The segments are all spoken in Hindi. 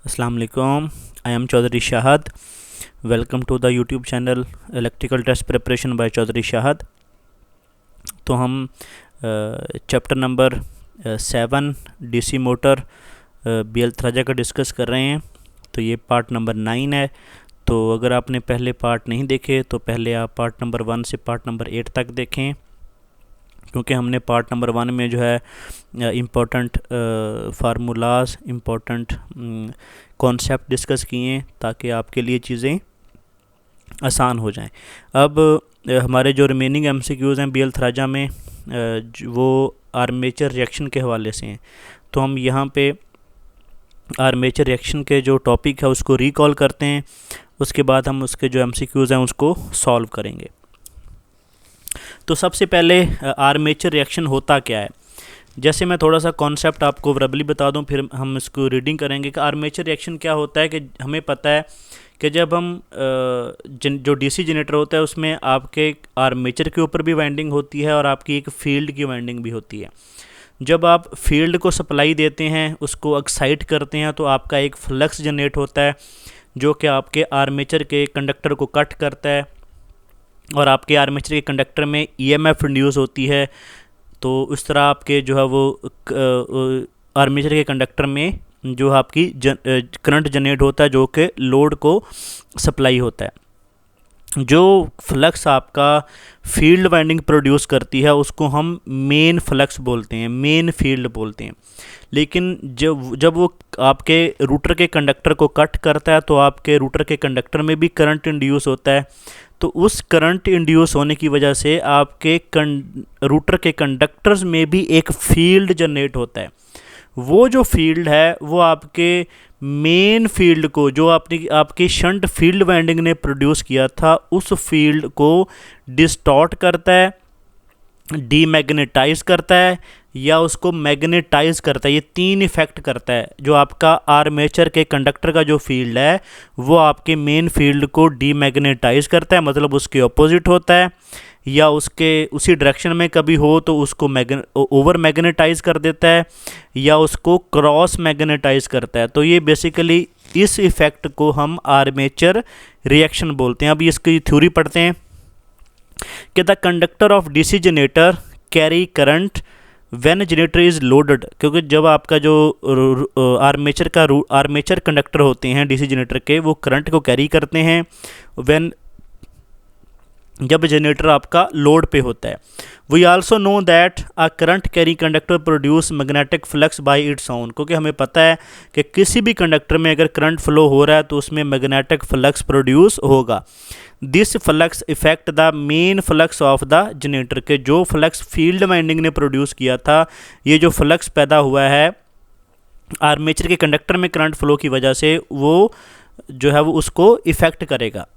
अस्सलाम वालेकुम। I am Chaudhary Shahad. Welcome to the YouTube channel electrical test preparation by Chaudhary Shahad. तो हम chapter number 7 DC motor BL थ्राजा का डिस्कस कर रहे हैं। तो ये पार्ट नंबर 9 है। तो अगर आपने पहले पार्ट नहीं देखे तो पहले आप पार्ट नंबर 1 से पार्ट नंबर 8 तक देखें, क्योंकि हमने पार्ट नंबर 1 में जो है important formulas, important concept discuss किए हैं ताकि आपके लिए चीज़ें आसान हो जाएं। अब हमारे जो रिमेनिंग MCQs हैं BL थ्राजा में वो आर्मेचर रिएक्शन के हवाले से हैं। तो हम यहाँ पे आर्मेचर रिएक्शन के जो टॉपिक है उसको रिकॉल करते हैं, उसके बाद हम उसके जो MCQs हैं उसको सॉल्व करेंगे। तो सबसे पहले आर्मेचर रिएक्शन होता क्या है, जैसे मैं थोड़ा सा कॉन्सेप्ट आपको वर्बली बता दूं, फिर हम इसको रीडिंग करेंगे कि आर्मेचर रिएक्शन क्या होता है। कि हमें पता है कि जब हम जो डीसी जनरेटर होता है उसमें आपके आर्मेचर के ऊपर भी वाइंडिंग होती है और आपकी एक फील्ड की वाइंडिंग भी होती है। जब आप फील्ड को सप्लाई देते हैं, उसको एक्साइट करते हैं, तो आपका एक फ्लक्स जनरेट होता है जो कि आपके आर्मेचर के कंडक्टर को कट करता है और आपके आर्मेचर के कंडक्टर में EMF इंड्यूस होती है। तो इस तरह आपके जो है वो आर्मेचर के कंडक्टर में जो आपकी करंट जनरेट होता है जो कि लोड को सप्लाई होता है। जो फ्लक्स आपका फील्ड वाइंडिंग प्रोड्यूस करती है उसको हम मेन फ्लक्स बोलते हैं, मेन फील्ड बोलते हैं। लेकिन जब वो आपके रूटर के कंडक्टर को कट करता है तो आपके रूटर के कंडक्टर में भी करंट इंड्यूस होता है। तो उस करंट इंड्यूस होने की वजह से आपके रूटर के कंडक्टर्स में भी एक फील्ड जनरेट होता है। वो जो फील्ड है वो आपके मेन फील्ड को, जो आपकी शंट फील्ड वाइंडिंग ने प्रोड्यूस किया था, उस फील्ड को डिस्टॉर्ट करता है, डीमैग्नेटाइज करता है या उसको मैग्नेटाइज करता है। ये 3 इफ़ेक्ट करता है। जो आपका आर्मेचर के कंडक्टर का जो फील्ड है वो आपके मेन फील्ड को डीमैग्नेटाइज करता है, मतलब उसके ऑपोजिट होता है, या उसके उसी डायरेक्शन में कभी हो तो उसको ओवर मैग्नेटाइज कर देता है या उसको क्रॉस मैग्नेटाइज करता है। तो ये बेसिकली इस इफ़ेक्ट को हम आर्मेचर रिएक्शन बोलते हैं। अब इसकी थ्योरी पढ़ते हैं कि the conductor of DC generator carry current when generator is loaded. क्योंकि जब आपका जो आर्मेचर कंडक्टर होते हैं डीसी जनरेटर के, वो करंट को कैरी करते हैं जब जनरेटर आपका लोड पे होता है। We also know that a current carry conductor produce magnetic flux by its own. क्योंकि हमें पता है कि किसी भी कंडक्टर में अगर करंट फ्लो हो रहा है तो उसमें मैग्नेटिक फ्लक्स प्रोड्यूस होगा। This flux effect the main flux of the generator. के जो फ्लक्स फील्ड वाइंडिंग ने प्रोड्यूस किया था, ये जो फ्लक्स पैदा हुआ है आर्मेचर के कंडक्टर में करंट फ्लो की वजह से, वो जो है वो उसको इफेक्ट करेगा।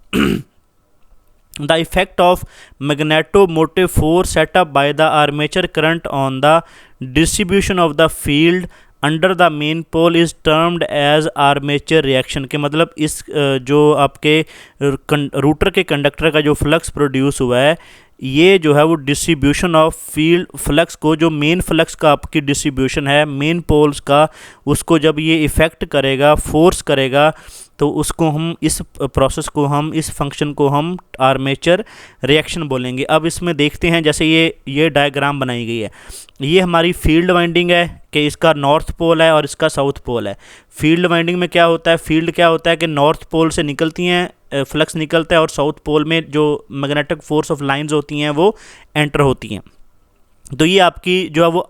The effect of magnetomotive force set up by the armature current on the distribution of the field under the main pole is termed as armature reaction। के मतलब इस जो आपके रूटर के कंडक्टर का जो फ्लक्स प्रोड्यूस हुआ है, ये जो है वो डिस्ट्रीब्यूशन ऑफ फील्ड फ्लक्स को, जो मेन फ्लक्स का आपकी डिस्ट्रीब्यूशन है मेन पोल्स का, उसको जब ये इफ़ेक्ट करेगा, फोर्स करेगा, तो उसको हम इस प्रोसेस को हम इस फंक्शन को हम आर्मेचर रिएक्शन बोलेंगे। अब इसमें देखते हैं, जैसे ये डायग्राम बनाई गई है, ये हमारी फील्ड वाइंडिंग है कि इसका नॉर्थ पोल है और इसका साउथ पोल है। फील्ड वाइंडिंग में क्या होता है, फील्ड क्या होता है कि नॉर्थ पोल से निकलती हैं, फ्लक्स निकलता है और साउथ पोल में जो मैग्नेटिक फोर्स ऑफ लाइंस होती हैं वो एंटर होती हैं। तो ये आपकी जो है वो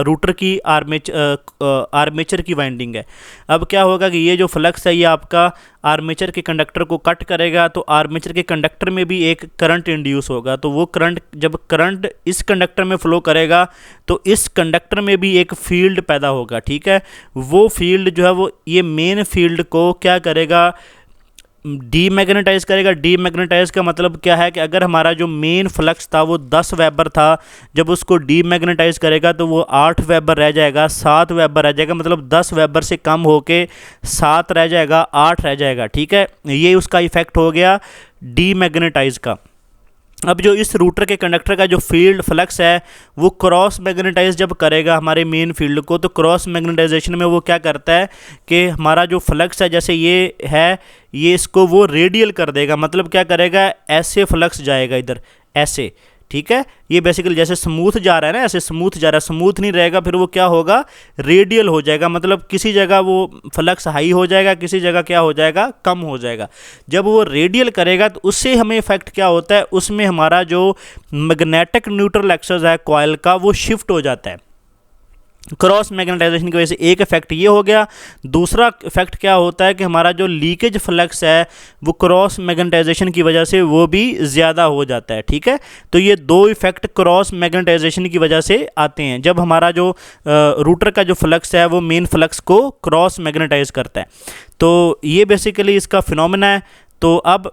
रूटर की आर्मेचर की वाइंडिंग है। अब क्या होगा कि ये जो फ्लक्स है ये आपका आर्मेचर के कंडक्टर को कट करेगा, तो आर्मेचर के कंडक्टर में भी एक करंट इंड्यूस होगा। तो वो करंट, जब करंट इस कंडक्टर में फ्लो करेगा तो इस कंडक्टर में भी एक फील्ड पैदा होगा। ठीक है, वो फील्ड जो है वो ये मेन फील्ड को क्या करेगा, डीमैग्नेटाइज करेगा। डीमैग्नेटाइज का मतलब क्या है कि अगर हमारा जो मेन फ्लक्स था वो 10 वेबर था, जब उसको डीमैग्नेटाइज करेगा तो वो 8 वेबर रह जाएगा, 7 वेबर रह जाएगा, मतलब 10 वेबर से कम होके 7 रह जाएगा, 8 रह जाएगा। ठीक है, ये उसका इफेक्ट हो गया डीमैग्नेटाइज का। अब जो इस रूटर के कंडक्टर का जो फील्ड फ्लक्स है वो क्रॉस मैग्नेटाइज जब करेगा हमारे मेन फील्ड को, तो क्रॉस मैग्नेटाइजेशन में वो क्या करता है कि हमारा जो फ्लक्स है, जैसे ये है, ये इसको वो रेडियल कर देगा। मतलब क्या करेगा, ऐसे फ्लक्स जाएगा इधर ऐसे, ठीक है। ये बेसिकली जैसे स्मूथ जा रहा है ना, ऐसे स्मूथ जा रहा है, स्मूथ नहीं रहेगा, फिर वो क्या होगा, रेडियल हो जाएगा। मतलब किसी जगह वो फ्लक्स हाई हो जाएगा, किसी जगह क्या हो जाएगा, कम हो जाएगा। जब वो रेडियल करेगा तो उससे हमें इफेक्ट क्या होता है, उसमें हमारा जो मैग्नेटिक न्यूट्रल एक्सेस है कॉइल का वो शिफ्ट हो जाता है क्रॉस मैग्नेटाइजेशन की वजह से। एक इफेक्ट ये हो गया। दूसरा इफेक्ट क्या होता है कि हमारा जो लीकेज फ्लक्स है वो क्रॉस मैग्नेटाइजेशन की वजह से वो भी ज़्यादा हो जाता है, ठीक है। तो ये दो इफेक्ट क्रॉस मैग्नेटाइजेशन की वजह से आते हैं जब हमारा जो रूटर का जो फ्लक्स है वो मेन फ्लक्स को क्रॉस मैग्नेटाइज करता है। तो ये बेसिकली इसका फिनोमेना है। तो अब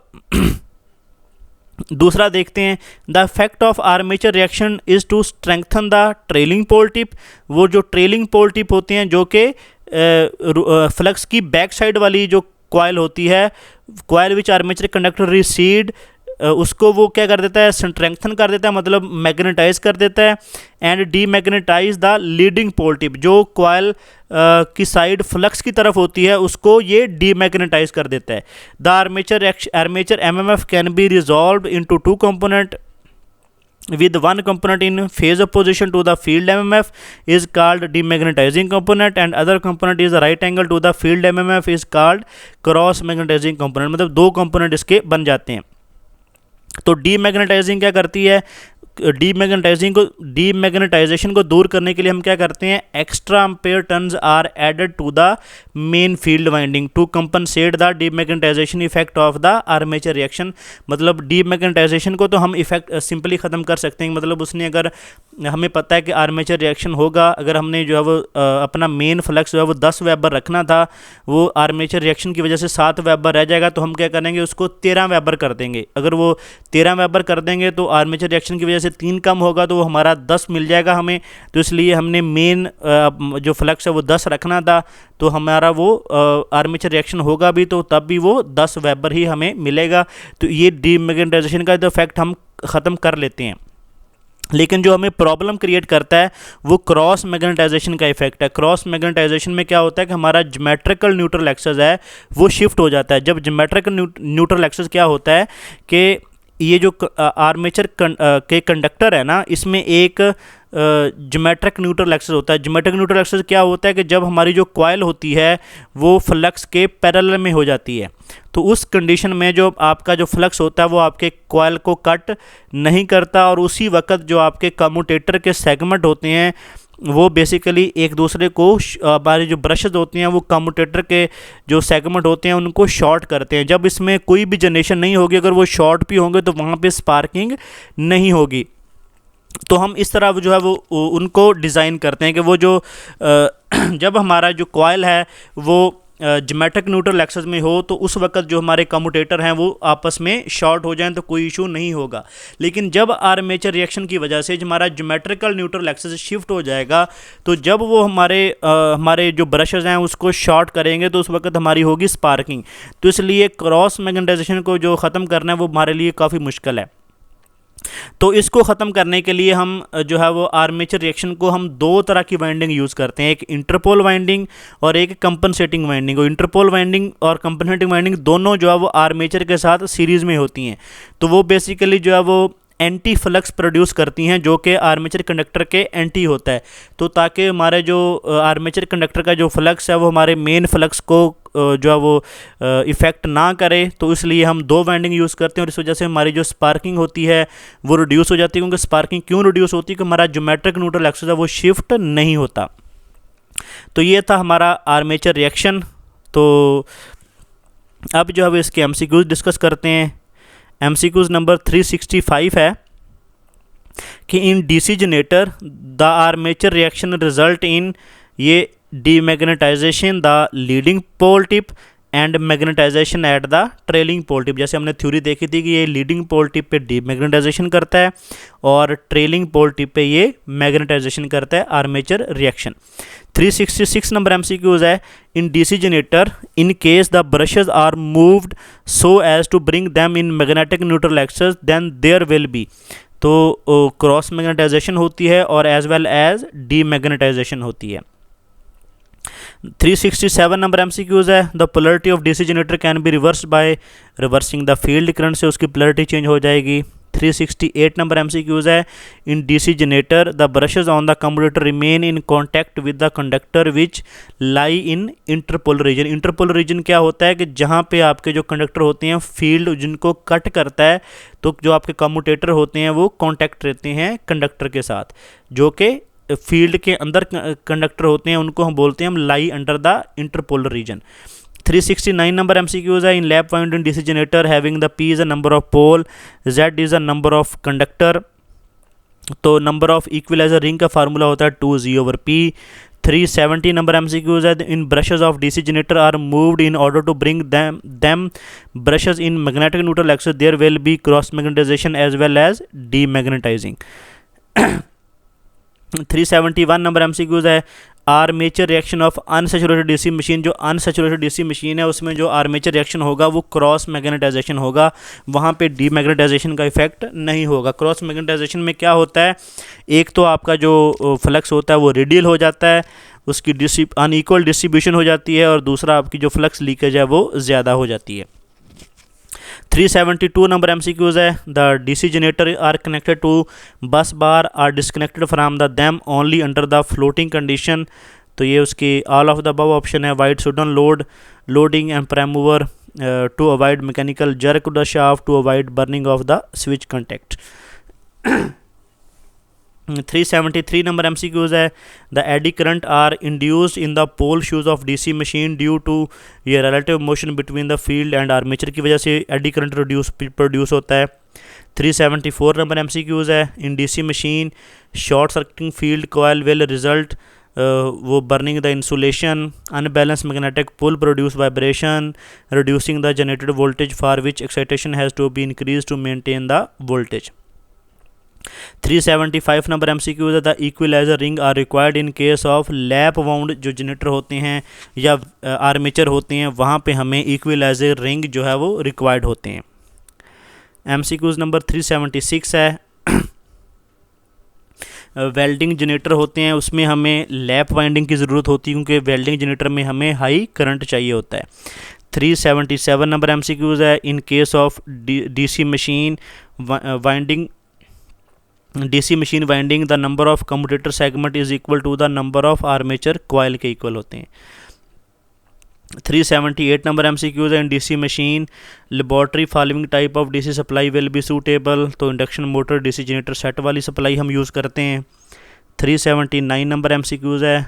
दूसरा देखते हैं, the effect of armature reaction is to strengthen the trailing pole tip. वो जो ट्रेलिंग पोल टिप होती हैं जो कि फ्लक्स की बैक साइड वाली जो कॉयल होती है, कॉयल विच आर्मेचर कंडक्टर रिसीड, उसको वो क्या कर देता है, स्ट्रेंथन कर देता है, मतलब मैग्नेटाइज कर देता है। And demagnetize the leading pole tip, जो कॉयल की साइड फ्लक्स की तरफ होती है उसको ये डीमैग्नेटाइज कर देता है। The armature MMF can be resolve into two component with one component in phase opposition to the field MMF is called demagnetizing component and other component is right angle to the field MMF is called cross magnetizing component। मतलब दो component इसके बन जाते हैं। तो डीमैग्नेटाइजिंग क्या करती है, डीमैग्नेटाइजेशन को दूर करने के लिए हम क्या करते हैं, extra ampere turns are added to the main field winding to compensate the demagnetization effect of the armature reaction. मतलब डीमैग्नेटाइजेशन को तो हम इफेक्ट सिंपली ख़त्म कर सकते हैं। मतलब उसने अगर हमें पता है कि आर्मेचर रिएक्शन होगा, अगर हमने जो है वो अपना मेन फ्लक्स जो है वो 10 वेबर रखना था, वो आर्मेचर रिएक्शन की वजह से 7 वेबर रह जाएगा, तो हम क्या करेंगे, उसको 13 वेबर कर देंगे। अगर वो 13 वेबर कर देंगे तो आर्मेचर रिएक्शन की वजह से 3 कम होगा, तो वो हमारा 10 मिल जाएगा हमें। तो इसलिए हमने मेन जो फ्लक्स है वो 10 रखना था, तो हमारा वो आर्मेचर रिएक्शन होगा भी तो तब भी वो 10 वेबर ही हमें मिलेगा। तो ये डीमैग्नेटाइजेशन का इफेक्ट हम ख़त्म कर लेते हैं। लेकिन जो हमें प्रॉब्लम क्रिएट करता है वो क्रॉस मैग्नेटाइजेशन का इफेक्ट है। क्रॉस मैग्नेटाइजेशन में क्या होता है कि हमारा ज्योमेट्रिकल न्यूट्रल एक्सेस है वो शिफ्ट हो जाता है। जब ज्योमेट्रिकल न्यूट्रल एक्सेस क्या होता है कि ये जो आर्मेचर के कंडक्टर है ना, इसमें एक ज्योमेट्रिक न्यूट्रल एक्सेस होता है। ज्योमेट्रिक न्यूट्रल एक्सेस क्या होता है कि जब हमारी जो कॉइल होती है वो फ्लक्स के पैरेलल में हो जाती है, तो उस कंडीशन में जो आपका जो फ्लक्स होता है वो आपके कॉइल को कट नहीं करता, और उसी वक्त जो आपके कम्यूटेटर के सेगमेंट होते हैं वो बेसिकली एक दूसरे को, हमारी जो ब्रशेज होती हैं वो कम्यूटेटर के जो सेगमेंट होते हैं उनको शॉर्ट करते हैं। जब इसमें कोई भी जनरेशन नहीं होगी, अगर वो शॉर्ट भी होंगे तो वहाँ पे स्पार्किंग नहीं होगी। तो हम इस तरह जो है वो उनको डिज़ाइन करते हैं कि वो जो जब हमारा जो कॉइल है वो ज्योमेट्रिक न्यूट्रल एक्सेस में हो तो उस वक्त जो हमारे कम्यूटेटर हैं वो आपस में शॉर्ट हो जाएं तो कोई इशू नहीं होगा। लेकिन जब आर्मेचर रिएक्शन की वजह से हमारा ज्योमेट्रिकल न्यूट्रल एक्सेस शिफ्ट हो जाएगा, तो जब वो हमारे जो ब्रशेज हैं उसको शॉर्ट करेंगे तो उस वक्त हमारी होगी स्पार्किंग। तो इसलिए क्रॉस मैग्नेटाइजेशन को जो ख़त्म करना है वो हमारे लिए काफ़ी मुश्किल है। तो इसको ख़त्म करने के लिए हम जो है वो आर्मेचर रिएक्शन को हम दो तरह की वाइंडिंग यूज़ करते हैं, एक इंटरपोल वाइंडिंग और एक कंपनसेटिंग वाइंडिंग। और इंटरपोल वाइंडिंग और कंपनसेटिंग वाइंडिंग दोनों जो है वो आर्मेचर के साथ सीरीज़ में होती हैं। तो वो बेसिकली जो है वो एंटी फ्लक्स प्रोड्यूस करती हैं जो कि आर्मेचर कंडक्टर के एंटी होता है। तो ताकि हमारे जो आर्मेचर कंडक्टर का जो फ्लक्स है वो हमारे मेन फ्लक्स को जो है वो इफ़ेक्ट ना करे, तो इसलिए हम दो वाइंडिंग यूज़ करते हैं। और इस वजह से हमारी जो स्पार्किंग होती है वो रिड्यूस हो जाती है। क्योंकि स्पार्किंग क्यों रिड्यूस होती है कि हमारा ज्योमेट्रिक न्यूट्रल एक्सेस है वो शिफ्ट नहीं होता। तो ये था हमारा आर्मेचर रिएक्शन। तो अब जो है वो इसके MCQs डिस्कस करते हैं। MCQs नंबर 365 है कि in DC generator the armature reaction result in ये demagnetisation the leading pole tip and magnetisation at the trailing pole tip. जैसे हमने थ्योरी देखी थी कि ये लीडिंग पोल टिप पे डीमैग्नेटाइजेशन करता है और ट्रेलिंग पोल टिप पे ये मैग्नेटाइजेशन करता है आर्मेचर रिएक्शन। 366 नंबर MCQs है, in DC generator in case the brushes are moved so as to bring them in magnetic neutral axis then there will be, तो क्रॉस मैग्नेटाइजेशन होती है और एज वेल एज डीमैग्नेटाइजेशन होती है। 367 नंबर MCQs है, the polarity of DC generator can be reversed by reversing the field current, से उसकी पोलरिटी चेंज हो जाएगी। 368 नंबर MCQs है, in DC generator the brushes on the commutator remain in contact with the conductor which lie in interpolar region. Interpolar region क्या होता है कि जहाँ पे आपके जो कंडक्टर होते हैं फील्ड जिनको कट करता है, तो जो आपके कम्यूटेटर होते हैं वो कॉन्टैक्ट रहते हैं कंडक्टर के साथ, जो कि फील्ड के अंदर कंडक्टर होते हैं, उनको हम बोलते हैं हम lie under the interpolar region. 369 number MCQs है, in lap wound in DC generator having the P is a number of pole, Z is a number of conductor, तो नंबर ऑफ इक्विलाइजर रिंग का फार्मूला होता है 2Z/P। 370 नंबर MCQs है, in brushes of DC generator are moved in order to bring them brushes in magnetic neutral axis, there will be cross magnetization as well as demagnetizing। 371 number MCQs है, armature reaction of unsaturated DC machine, जो अनसैचुरेटेड DC मशीन है उसमें जो आर्मेचर रिएक्शन होगा वो क्रॉस मैग्नेटाइजेशन होगा, वहाँ पे डीमैग्नेटाइजेशन का इफेक्ट नहीं होगा। क्रॉस मैग्नेटाइजेशन में क्या होता है, एक तो आपका जो फ्लक्स होता है वो रेडियल हो जाता है, उसकी अनइक्वल डिस्ट्रीब्यूशन हो जाती है, और दूसरा आपकी जो फ्लक्स लीकेज है वो ज़्यादा हो जाती है। 372 नंबर MCQs है, the DC generator are connected to bus bar are disconnected from the them only under the floating condition, तो ये उसकी all of the above option है। Wide sudden loading and prime mover to avoid mechanical jerk the shaft to avoid burning of the switch contact. 373 number MCQs है, the eddy current are induced in the pole shoes of DC machine due to ये relative motion between the field and armature की वजह से एडी करंट प्रोड्यूस होता है। 374 नंबर MCQs है, in DC machine short circuiting field coil will result वो burning the insulation, unbalance magnetic pull produce vibration, reducing the generated voltage for which excitation has to be increase to maintain the voltage. 375 number MCQs है, the equaliser ring are required in case of lap wound, जो जनरेटर होते हैं या आर्मेचर होते हैं वहाँ पे हमें इक्विलाइजर रिंग जो है वो रिक्वायर्ड होते हैं। MCQs नंबर 376 है, वेल्डिंग जनरेटर होते हैं उसमें हमें लैप वाइंडिंग की ज़रूरत होती है क्योंकि वेल्डिंग जनरेटर में हमें हाई करंट चाहिए होता है। 377 नंबर MCQs है, in case of DC machine winding DC machine winding the number of commutator segment is equal to the number of armature coil के इक्वल होते हैं। 378 नंबर MCQs है, in DC machine laboratory following type of DC supply will be suitable, तो induction motor DC generator set वाली सप्लाई हम यूज़ करते हैं। 379 नंबर MCQs है,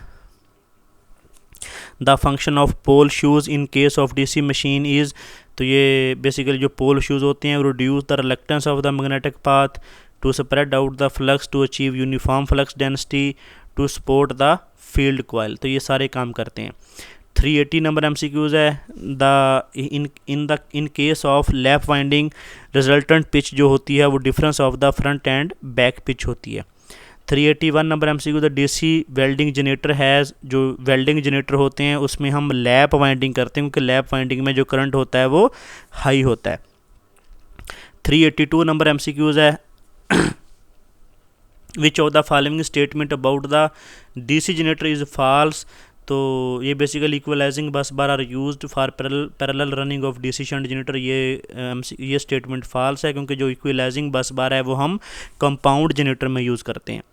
the function of pole shoes in case of DC machine is, तो ये बेसिकली जो पोल शूज़ होते हैं reduce the reluctance of the magnetic path to spread out the flux to achieve uniform flux density to support the field coil, तो ये सारे काम करते हैं। 380 नंबर MCQs है, in case of lap winding resultant pitch जो होती है वो difference of the front end back pitch होती है। 381 number MCQ, the DC welding generator has, जो वेल्डिंग जनरेटर होते हैं उसमें हम लैप वाइंडिंग करते हैं क्योंकि लैप वाइंडिंग में जो करंट होता है वो हाई होता है। 382 नंबर MCQs है, which of the following statement about the DC generator is false, तो ये basically equalising bus bar are used for parallel running of DC shunt generator, ये स्टेटमेंट फॉल्स है क्योंकि जो इक्वलाइजिंग बस बार है वो हम कंपाउंड जनरेटर में यूज़ करते हैं।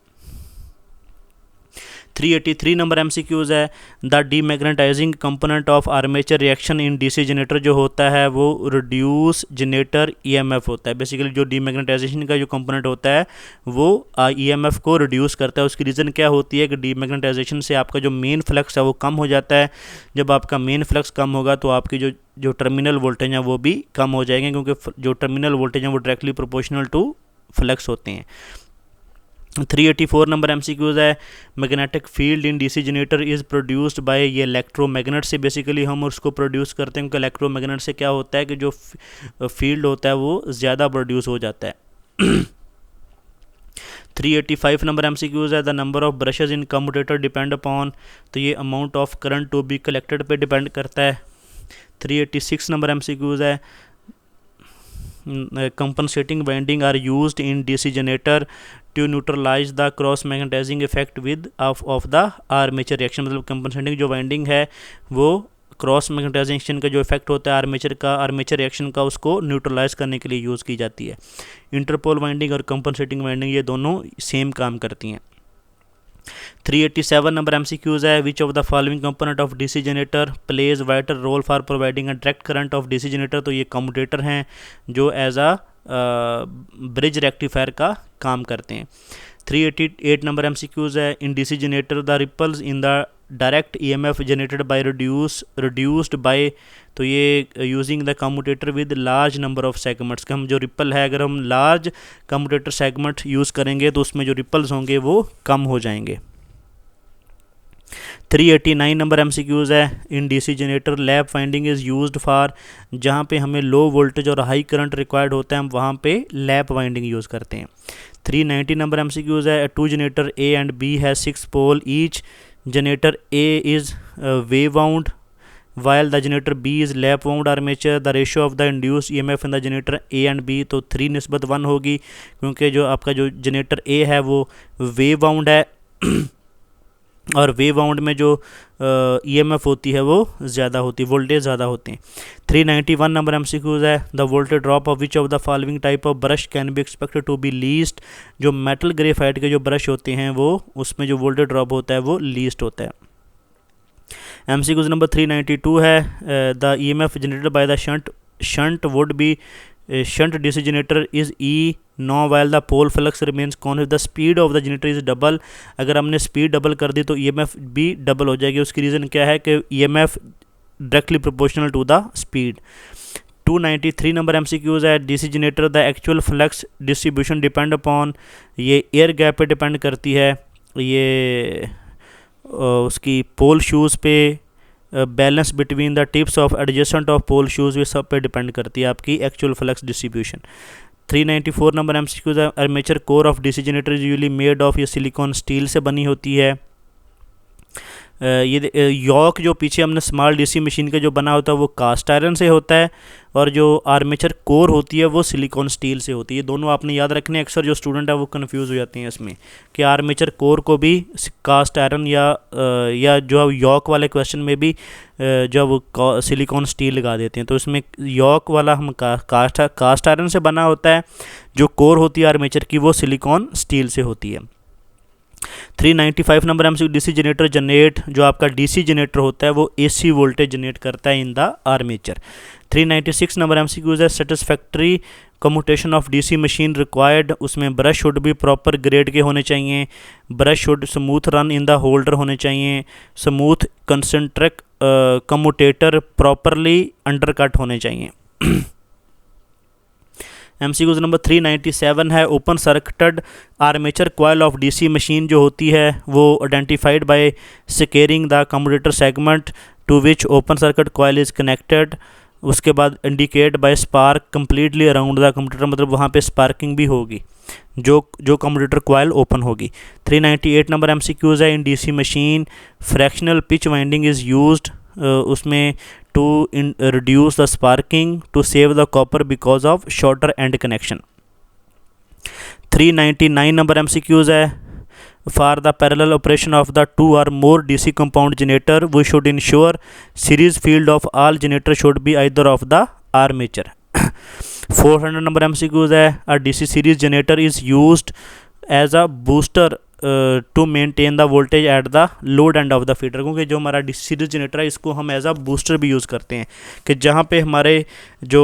383 नंबर MCQs है, the demagnetising component of armature reaction in DC generator जो होता है वो रिड्यूस जनरेटर EMF होता है। बेसिकली जो डीमैग्नेटाइजेशन का जो कंपोनेंट होता है वो EMF को रिड्यूस करता है। उसकी रीज़न क्या होती है कि डीमैग्नेटाइजेशन से आपका जो मेन फ्लक्स है वो कम हो जाता है। जब आपका मेन फ्लक्स कम होगा तो आपकी जो टर्मिनल वोल्टेज हैं वो भी कम हो जाएंगे क्योंकि जो टर्मिनल वोल्टेज हैं वो डायरेक्टली प्रोपोर्शनल टू फ्लक्स होते हैं। 384 नंबर MCQs है, magnetic field in DC generator is produced by, ये इलेक्ट्रोमैग्नेट से बेसिकली हम उसको प्रोड्यूस करते हैं क्योंकि इलेक्ट्रोमैग्नेट से क्या होता है कि जो फील्ड होता है वो ज़्यादा प्रोड्यूस हो जाता है। 385 नंबर MCQs है, the number of brushes in commutator depend upon, तो ये amount of current to be collected पे डिपेंड करता है। 386 नंबर MCQs है, compensating winding are used in DC generator to neutralize the cross magnetizing effect with of the armature reaction। मतलब compensating जो वाइंडिंग है वो क्रॉस मैग्नेटाइजेशन का जो इफेक्ट होता है आर्मेचर रिएक्शन का, उसको न्यूट्रलाइज करने के लिए यूज़ की जाती है। इंटरपोल वाइंडिंग और कंपनसेटिंग वाइंडिंग ये दोनों सेम काम करती हैं। 387 नंबर MCQs है, which of the following component of DC generator plays vital role for providing a direct current of DC generator. तो ये कम्यूटेटर हैं जो एज अ ब्रिज रेक्टिफायर का काम करते हैं। 388 नंबर MCQs है, in DC generator the ripples in the direct EMF generated by reduced by, तो ये using the commutator with large number of segments का, हम जो रिपल है अगर हम लार्ज कम्यूटेटर सेगमेंट यूज़ करेंगे तो उसमें जो रिपल्स होंगे वो कम हो जाएंगे। 389 नंबर MCQs है, in DC generator lap winding is used for, जहाँ पे हमें लो वोल्टेज और हाई करंट रिक्वायर्ड होता है हम वहाँ पे लैप वाइंडिंग यूज़ करते हैं। 390 नंबर MCQs है, two generator A and B है 6 pole each, generator A is wave wound while the generator B is lap wound armature, the ratio of the induced EMF in the generator A and B तो 3:1 होगी, क्योंकि जो आपका जो जनरेटर A है वो wave wound है और वेव वाउंड में जो EMF होती है वो ज़्यादा होती है, वोल्टेज ज़्यादा होते हैं। 391 नंबर MCQs है, the voltage drop of which of the following type of brush can be expected to be least. जो मेटल ग्रेफाइट के जो ब्रश होते हैं वो उसमें जो वोल्टेज ड्रॉप होता है वो लीस्ट होता है। MCQs नंबर 392 है, the EMF generated by the shunt would be shunt DC generator is E no while the pole flux remains constant, the speed of the generator is double. अगर हमने स्पीड डबल कर दी तो EMF भी डबल हो जाएगी। उसकी रीज़न क्या है कि EMF directly proportional to the speed. 293 number MCQs है, DC generator the actual flux distribution depend upon, ये एयर गैप पे डिपेंड करती है, ये उसकी पोल शूज़ पे, balance between the tips of adjacent of pole shoes, ये सब पे डिपेंड करती है आपकी actual flux distribution. 394 number MCQs है, armature core of DC generator usually made of, ये सिलिकॉन स्टील से बनी होती है। ये यॉक जो पीछे हमने स्मॉल DC मशीन का जो बना होता है वो कास्ट आयरन से होता है, और जो आर्मेचर कोर होती है वो सिलिकॉन स्टील से होती है। ये दोनों आपने याद रखने, अक्सर जो स्टूडेंट है वो कंफ्यूज हो जाते हैं इसमें कि आर्मेचर कोर को भी कास्ट आयरन या जो यॉक वाले क्वेश्चन में भी जब सिलिकॉन स्टील लगा देते हैं, तो इसमें यॉक वाला हम कास्ट आयरन से बना होता है, जो कोर होती है आर्मेचर की वो सिलिकॉन स्टील से होती है। 395 number MCQ, DC generator generate, जो आपका DC जनरेटर होता है वो AC वोल्टेज जनरेट करता है in the armature. 396 number MCQs है, satisfactory commutation of DC machine required, उसमें ब्रश शुड भी प्रॉपर ग्रेड के होने चाहिए, brush should smooth run in the holder होने चाहिए, smooth concentric commutator properly undercut होने चाहिए। MCQs नंबर 397 है, open circuited armature coil of DC machine जो होती है वो identified by securing the commutator segment to which open circuit coil is connected. उसके बाद indicate bye spark completely around the commutator, मतलब वहाँ पे स्पार्किंग भी होगी जो कम्यूटेटर कॉइल ओपन होगी। 398 नंबर MCQs है, in DC machine fractional pitch winding is used, उसमें to reduce the sparking to save the copper because of shorter end connection. 399 number MCQs है, for the parallel operation of the 2 or more DC compound generator we should ensure series field of all generator should be either of the armature. 400 number MCQs है, a DC series generator is used as a booster to maintain the voltage at the load end of the feeder, क्योंकि जो हमारा DC सीरीज जनरेटर है इसको हम एज अ बूस्टर भी यूज़ करते हैं कि जहाँ पे हमारे जो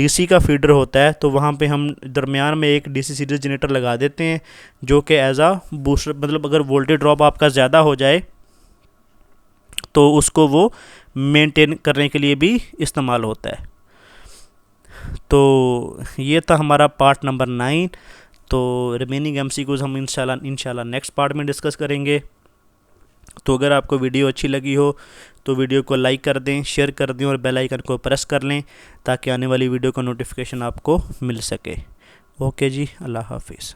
DC का फीडर होता है तो वहाँ पे हम दरमियान में एक DC सीरीज जनरेटर लगा देते हैं जो कि एज अ बूस्टर, मतलब अगर वोल्टेज ड्रॉप आपका ज़्यादा हो जाए तो उसको वो मेंटेन करने के लिए भी इस्तेमाल होता है। तो ये था हमारा पार्ट नंबर 9। तो रिमेनिंग MCQs हम इंशाल्लाह नेक्स्ट पार्ट में डिस्कस करेंगे। तो अगर आपको वीडियो अच्छी लगी हो तो वीडियो को लाइक कर दें, शेयर कर दें और बेल आइकन को प्रेस कर लें ताकि आने वाली वीडियो का नोटिफिकेशन आपको मिल सके। ओके जी, अल्लाह हाफिज़।